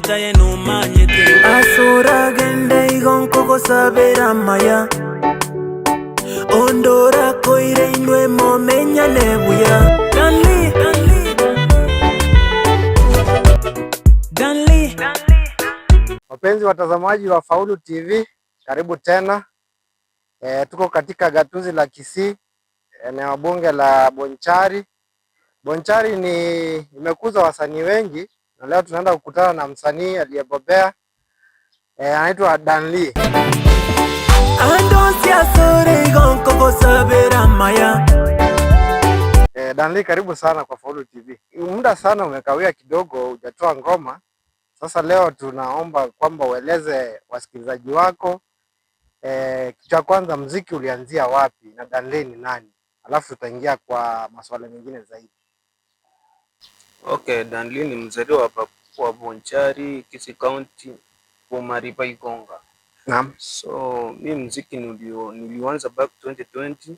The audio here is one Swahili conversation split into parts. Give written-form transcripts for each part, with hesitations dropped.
taye no manyete asura gende igon koko sabera maya ondora koire inwe momenya nebuya Danli. Wapenzi watazamaji wa Faulu TV, karibu tena. Tuko katika gatuzi la Kisii, eneo bunge la Bonchari. Bonchari imekuza wasanii wengi na leo tunaenda kukutana na msanii aliyebobea anaitwa Danli. Danli, karibu sana kwa Faulu TV. Muda sana umekawia kidogo hujatoa ngoma. Sasa leo tunaomba kwamba ueleze wasikilizaji wako cha kwanza, muziki ulianzia wapi na Danli ni nani? Alafu tutaingia kwa masuala mengine zaidi. Okay, Danli ni mzaliwa wa Bonchari, Kisii County, Bomariba Igonga. Naam. So mimi muziki nilianza back 2020.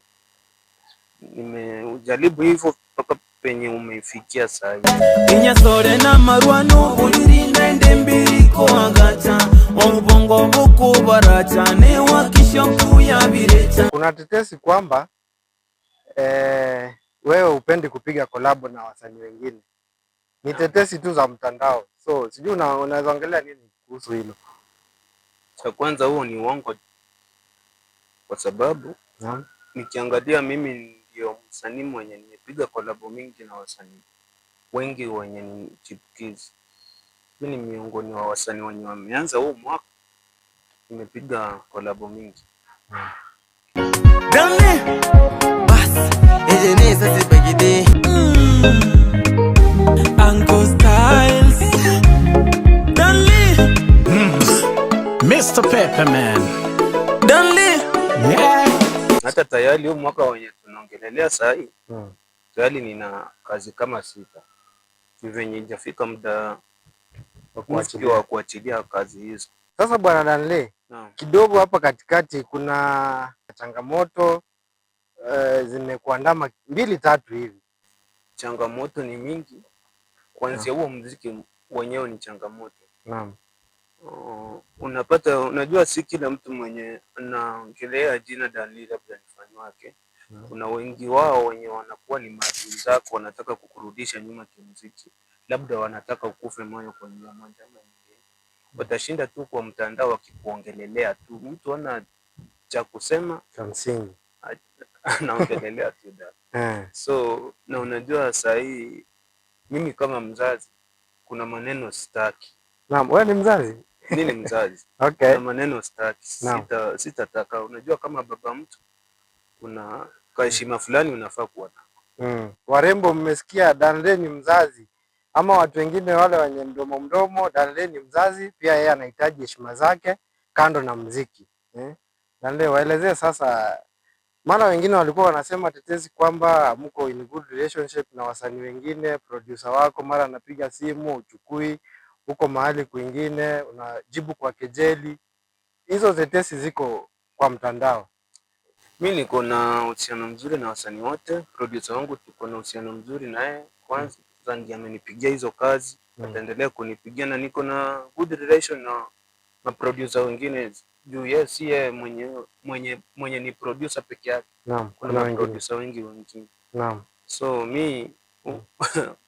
Nimejaribu hivyo mpaka penye umefikia sasa. Inya sore na marwano uliri nende mbiri ko agata omubongo buku baracha ne wakishoku ya birecha. Kuna tetesi kwamba wewe upendi kupiga collab na wasanii wengine. Ni tetesi tu za mtandao. So sijui unaweza ongelea nini kuhusu hilo? Cha kwanza huo ni uongo, kwa sababu nikiangalia mimi ndio msanii mwenye nimepiga collab mingi na wasanii wengi wenye ni chipukizi. Mimi ni miongoni wa wasanii wenye wameanza huu mwaka nimepiga collab mingi. Danli bas ejene sasa bagide Uncle Styles Danli Mr. Pepperman Danli hata tayari huu mwaka wenye tunaongelelea sasa hii tayari nina kazi kama 6 venye hajafika muda wa kuachilia kazi hizo. Sasa bwana Danli, kidogo hapa katikati kuna changamoto zimekuandama 2-3 hivi. Changamoto ni mingi, kuanzia huo muziki wenyewe ni changamoto. Naam. Unajua si kila mtu mwenye anaongelea jina Danli labda ni fan wake. Kuna wengi wao wenye wanakuwa ni maadui zako, wanataka kukurudisha nyuma kimuziki. Labda wanataka ukufe moyo kwa njia moja ama nyingine. Watashinda tu kwa mtandao wakikuongelelea tu. Mtu ana cha kusema cha msingi anaongelelea tu da. So na unajua saa hii mimi kama mzazi kuna maneno sitaki. Naam, wewe ni mzazi? Mimi ni mzazi. Okay. Kuna maneno sitaki. Sitataka. Unajua kama baba mtu kuna heshima fulani unafaa kuwa nayo. Warembo, mmesikia Danli ni mzazi, ama watu wengine wale wenye mdomo Danli ni mzazi pia, yeye anahitaji heshima zake kando na muziki. Danli, waelezee sasa, maana wengine walikuwa wanasema tetesi kwamba mko in good relationship na wasanii wengine, producer wako mara anapiga simu uchukui, uko mahali kwingine unajibu kwa kejeli. Hizo tetesi ziko kwa mtandao. Mimi niko na uhusiano mzuri na wasanii wote. Producer wangu tuko na uhusiano mzuri naye. Kwanza ndiye amenipigia hizo kazi, ataendelea kunipigia, na niko na good relation na producer wengine. Juu yes, yeye mwenye ni producer peke yake. Naam, kuna producer wengi wengine. Naam. So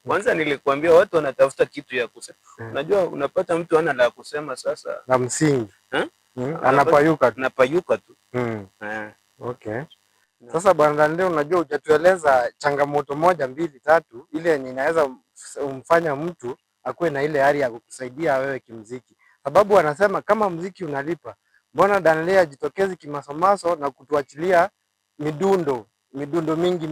kwanza nilikwambia watu wanatafuta kitu ya kusema. Unajua unapata mtu hana la kusema sasa. Na msingi. Anapayuka tu. Okay. Sasa bwana Danli, unajua hujatueleza changamoto 1, 2, 3 ile yenye inaweza umfanya mtu akuwe na ile hali ya kukusaidia wewe kimuziki. Sababu anasema kama muziki unalipa, mbona Danli ajitokezi kimasomaso na kutuachilia midundo mingi.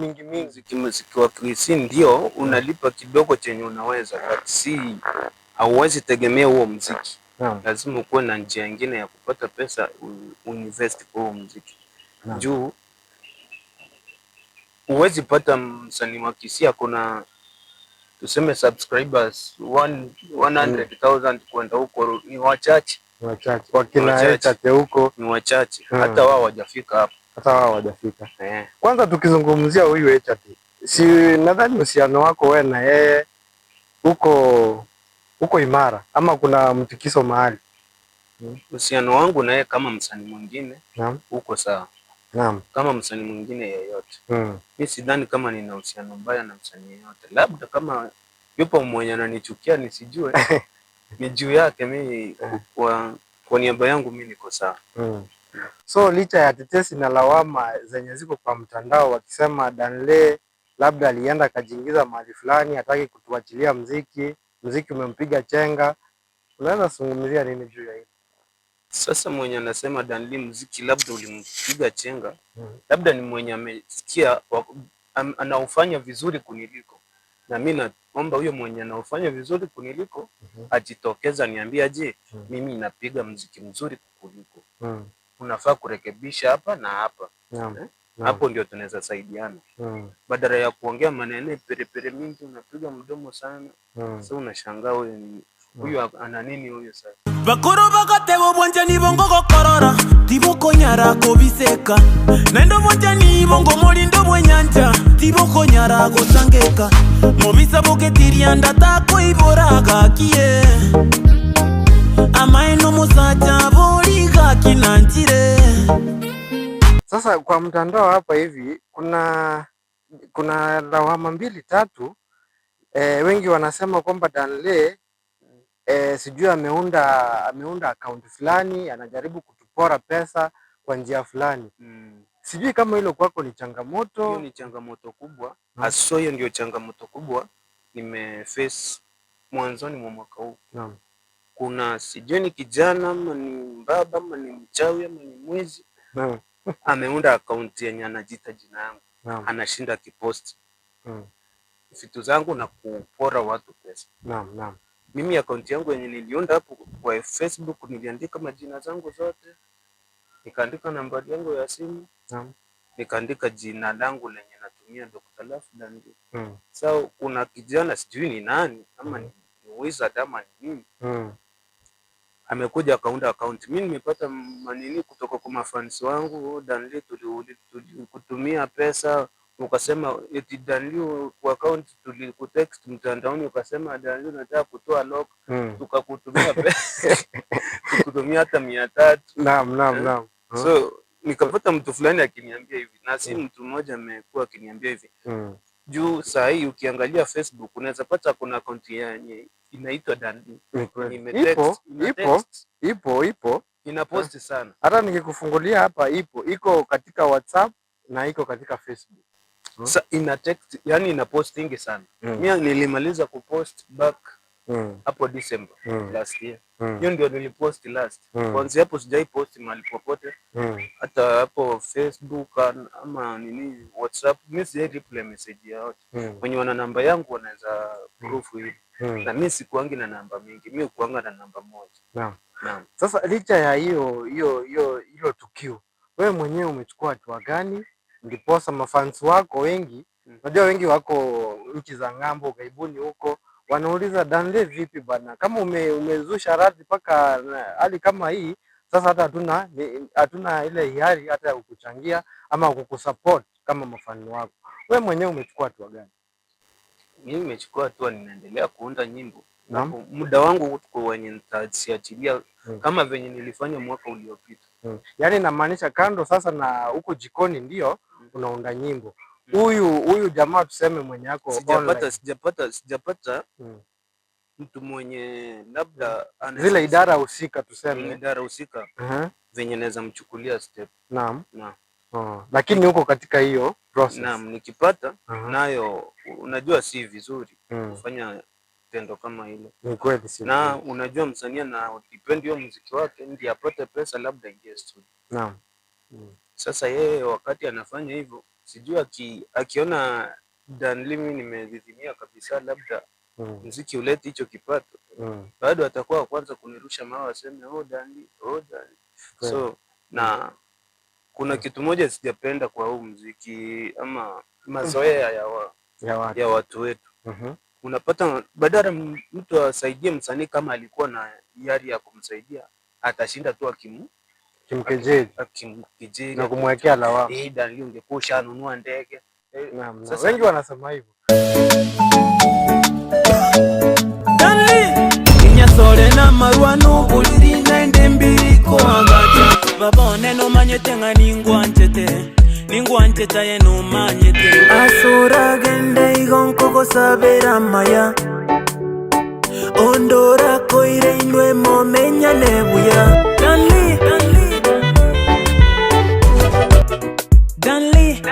Muziki wa Kisii ndio unalipa kidogo chenye unaweza, but si hauwezi tegemea huo muziki. Lazima ukuwe na njia nyingine ya kupata pesa, uinvest kwa huo muziki. Juu huwezi pata msanii wa Kisii kuna tuseme subscribers 100,000 kwenda huko ni wachache. Wakina Echate huko ni wachache. Hata wao hawajafika hapo. Kwanza tukizungumzia huyu Echate, si nadhani uhusiano wako wewe na yeye uko uko imara ama kuna mtikiso mahali? Uhusiano wangu na yeye kama msanii mwingine uko sawa. Naam. Kama msanii mwingine yeyote. Mimi sidhani kama nina uhusiano mbaya na msanii yeyote. Labda kama yupo mwenye ananichukia nisijue ni juu yake. Mimi kwa niaba yangu mimi niko sawa. So licha ya tetesi na lawama zenye ziko kwa mtandao wakisema Danley labda alienda kajiingiza mahali fulani, hataki kutuachilia muziki umempiga chenga, unaweza zungumzia nini juu ya hilo? Sasa mwenye anasema Danley muziki labda ulimpiga chenga, labda ni mwenye amesikia anaufanya vizuri kuniliko. Na mimi naomba huyo mwenye anaufanya vizuri kuniliko ajitokeza niambie, je, mimi napiga muziki mzuri kukuliko. Unafaa kurekebisha hapa na hapa. Hapo ndio tunaweza saidiana. Badala ya kuongea maneno perepere mingi unapiga mdomo sana. Sasa unashangaa huyu ana nini huyo sasa? Bakoro bakatebo bwanja ni bongo gokorora tiboko nyara ko biseka nendo bwanja ni bongo molindo bwenyanja tiboko nyara go sangeka mobisa boketiria ndata ko iboraga kie amaino musacha boliga kinanjire. Sasa kwa mtandao hapa hivi kuna lawama mbili tatu. Wengi wanasema kwamba Danley sijui ameunda account fulani, anajaribu kutupora pesa kwa njia fulani. Sijui kama hilo kwako ni changamoto. Hiyo ni changamoto kubwa. Haswa hiyo ndio changamoto kubwa nimeface mwanzoni mwa mwaka huu. Kuna sijui ni kijana ama ni baba ama ni mchawi ama ni mwizi. Ameunda account yenye anajiita jina yangu. Anashinda kipost vitu zangu na kupora watu pesa. Mimi account yangu yenye niliunda hapo kwa Facebook niliandika majina zangu zote. Nikaandika nambari yangu ya simu. Nikaandika jina langu lenye natumia Dr. Love Danley. So kuna kijana sijui ni nani ama ni wizard ama ni nini. Amekuja akaunda account. Mimi nimepata manini kutoka kwa mafans wangu, Danley tulikutumia pesa, ukasema eti Danley kwa account tulikutext mtandaoni ukasema Danley unataka kutoa lock, tukakutumia pesa. Tukutumia hata 300. Naam. So nikapata mtu fulani akiniambia hivi, na si mtu mmoja amekuwa akiniambia hivi. Juu saa hii ukiangalia Facebook unaweza pata kuna account yenye inaitwa Danley. Ipo. Ina post sana. Hata nikikufungulia hapa iko katika WhatsApp na iko katika Facebook. Ina text, yani ina posting sana. Mimi nilimaliza kupost back hapo December last year. Hiyo ndio nilipost last. Kwanza hapo sijai post mahali popote. Hata hapo Facebook ama nini WhatsApp mimi sijai reply message yote. Wenye wana namba yangu wanaweza proof hivi. Na mimi sikuangi na namba mingi. Mimi kuanga na namba moja. Naam. Sasa licha ya hiyo tukio, wewe mwenyewe umechukua hatua gani ndiposa mafans wako wengi, unajua wengi wako nchi za ng'ambo gaibuni huko, wanauliza Danley vipi bana, kama umezusha radhi paka hali kama hii, sasa hata hatuna ile hiari hata ya kukuchangia ama kukusupport kama mafani wako. Wewe mwenyewe umechukua hatua gani? Mimi nimechukua hatua, ninaendelea kuunda nyimbo. Muda wangu uko wenye nitasiachilia kama venye nilifanya mwaka uliopita. Yaani inamaanisha kando sasa na huko jikoni ndio unaunda nyimbo. Huyu jamaa tuseme mwenye yako sijapata mtu mwenye labda zile idara husika tuseme. Idara husika venye naweza mchukulia step. Naam. Lakini huko katika hiyo process. Naam, nikipata nayo unajua si vizuri kufanya tendo kama hilo. Ni kweli si. Na unajua msanii na depend hiyo muziki wake ndiye apate pesa labda ingie studio. Naam. Sasa yeye wakati anafanya hivyo sijui akiona Danley mimi nimedhimia kabisa labda muziki ulete hicho kipato. Bado atakuwa kwanza kunirusha mawe aseme Danley. So na kuna kitu moja sijapenda kwa huu muziki ama mazoea ya watu wetu. Unapata badala mtu asaidie msanii kama alikuwa na hiari ya kumsaidia, atashinda tu akimkejeli na kumwekea lawama. Danley ungekuwa ushanunua ndege. Sasa wengi wanasema hivyo. Danley n'amarwano buliri naende mbiriko agata babone nomanyete nga ningwancheta ye nomanyete asura gende igonkoko sabera maya ondora koire inwe momenya nebuya Danli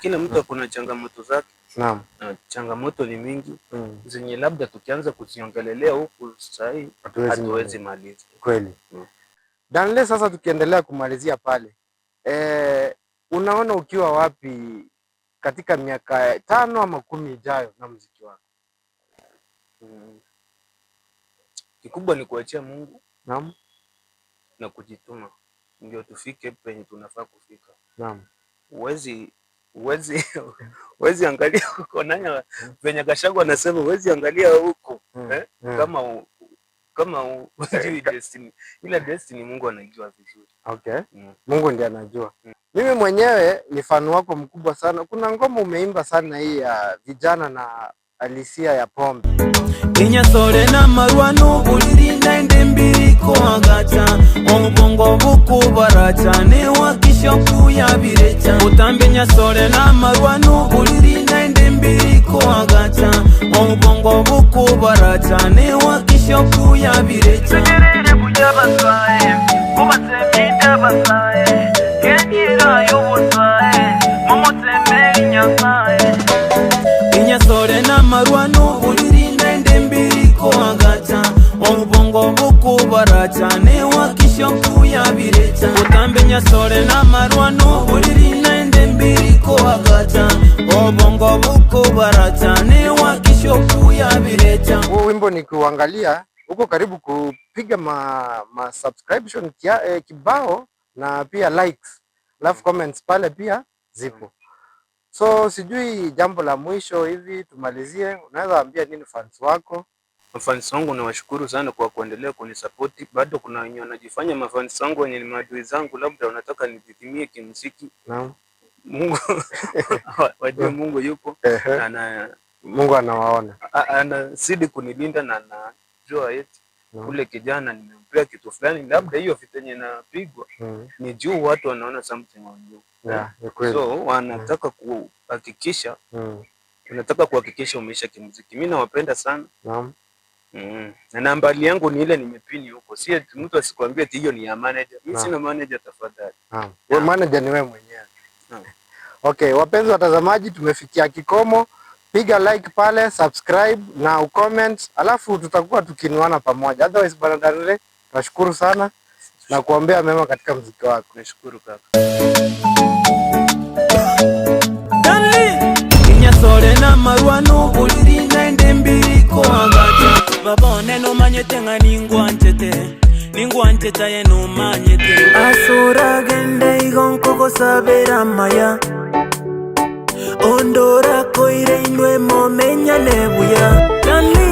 Kila mtu kuna changamoto zake. Naam. Changamoto ni mingi zenye labda tukianza kuziongelelea huku sasa hatuwezi maliza. Kweli. Danle, sasa tukiendelea kumalizia pale. Unaona ukiwa wapi katika miaka 5 ama 10 ijayo na muziki wako? Kikubwa ni kuachia Mungu. Naam. Na kujituma ndio tufike penye tunafaa kufika. Naam. Uwezi angalia huko nanya venye Gachagua anasema uwezi angalia huko kama unajui destiny. Ila destiny Mungu anajua vizuri. Okay. Mungu ndiye anajua. Mimi mwenyewe ni fan wako mkubwa sana. Kuna ngoma umeimba sana hii ya vijana na Alisia ya pombe. Kenya sore na marwano buliri naende mbiriko agata omubongo bukubaracha ne wakisha kuya birecha utambe nya sore na marwano buliri naende mbiriko agata omubongo bukubaracha ne wakisha kuya birecha kerere bujabasae kubatemida basae kenyira yobosae momotemeri nyasae Kenya sore na marwano buliri naende mbiriko agata omubongo bukubaracha ne wakisha kuya birecha utambe nya sore na marwano buliri naende mbiriko agata omubongo bukubaracha ne wakisha kuya birecha. Huo wimbo nikiuangalia uko karibu kupiga ma subscription kibao na pia likes, love comments pale pia zipo. So sijui jambo la mwisho hivi tumalizie, unaweza ambia nini fans wako? Mafans wangu nawashukuru sana kwa kuendelea kunisupport. Bado kuna wenye wanajifanya mafans wangu wenye ni maadui zangu, labda wanataka nididimie kimuziki. Naam. Mungu wajua Mungu yupo na Mungu anawaona. Anazidi kunilinda na anajua eti ule kijana nimempea kitu fulani, labda hiyo vitenye napigwa ni juu watu wanaona something on you. So wanataka kuhakikisha kuhakikisha umeisha kimuziki. Mimi nawapenda sana. Naam. Na nambari yangu ni ile nimepini huko. Si mtu asikwambie eti hiyo ni ya manager. Mimi sina manager tafadhali. Naam. Wewe manager ni wewe mwenyewe. Okay, wapenzi watazamaji, tumefikia kikomo. Piga like pale, subscribe na ucomment, alafu tutakuwa tukinuana pamoja. Otherwise bwana Danle, nashukuru sana na kuombea mema katika muziki wako. Nashukuru kaka. Danle, Kenya sore na marwano buliri naende mbiriko agata babone nomanyete nga ningwancheta ye nomanyete asura gende igonkoko sabera maya ondora koire inwe momenya nebuya Danle